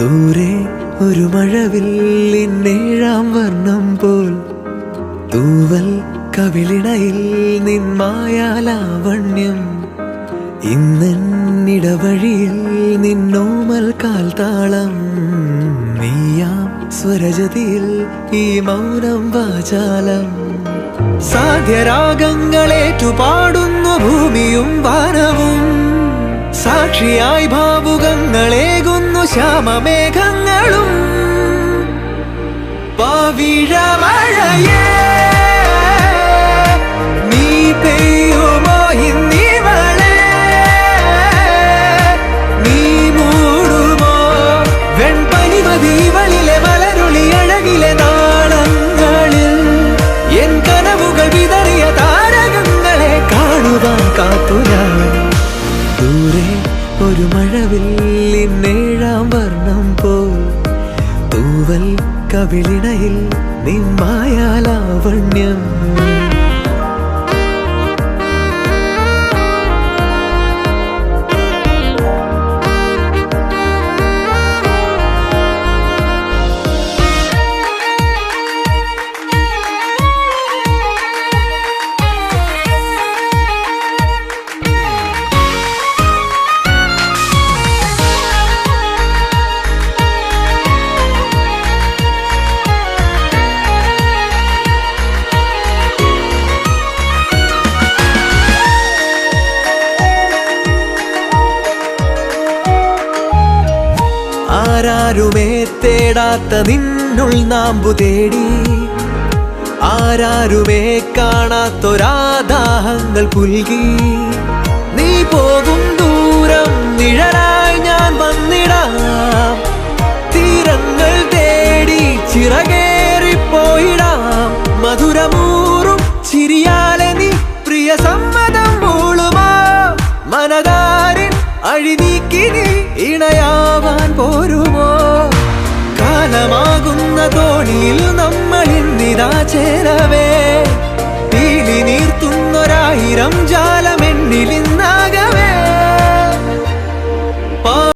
ദൂരെ ഒരു മഴവില്ലിന്നേഴാം വർണ്ണം പോൽ തൂവൽ കവിളിണയിൽ നിന്മായാലാവണ്യം ഇന്നിടവഴിയിൽ നിന്നോമൽ കാൽത്താളം നീയാം സ്വരജതിയിൽ ഈ മൗനം വാചാലം സാധ്യരാഗങ്ങളേറ്റുപാടുന്നു ഭൂമിയും വാനവും സാക്ഷിയായി ഭാവുകങ്ങളേകുന്നു ശ്യാമമേഘങ്ങളും പവിഴമഴയേ നീ പെയ്യുമോ ഇന്നിവളെ നീ മൂടുമോ വെൺപനിമതിവളിലെ മലരുളി അഴകിലെ നാളങ്ങളിൽ എൻ കനവുകൾ വിതറിയ താരകങ്ങളെ കാണുവാൻ കാത്തു ഞാൻ ദൂരെ ഒരു മഴവില്ലിന്നേഴാം വർണ്ണം പോൽ തൂവൽ കവിളിണയിൽ നിന്മായാലാവണ്യം ആരാരുമേ തേടാത്ത നിന്നുൾ നാമ്പു തേടി ആരാരുമേ കാണാത്തൊരാദാഹങ്ങൾ പുൽകി നീ പോകും ദൂരം നിഴലായി ഞാൻ വന്നിടാം തീരങ്ങൾ തേടി ചിറകേറിപ്പോയിടാം മധുരമൂറും ചിരിയാലെ നീ പ്രിയ സമ്മതം മൂളുമാ മനതാരിൻ അഴിനീക്കി നീ ഇണയാവാൻ പോരുമോ കാലമാകുന്ന തോണിയിൽ നമ്മൾ ഇന്നിതാ ചേരവേ പീലി നീർത്തുന്നൊരായിരം ജാലമെന്നിലിൻ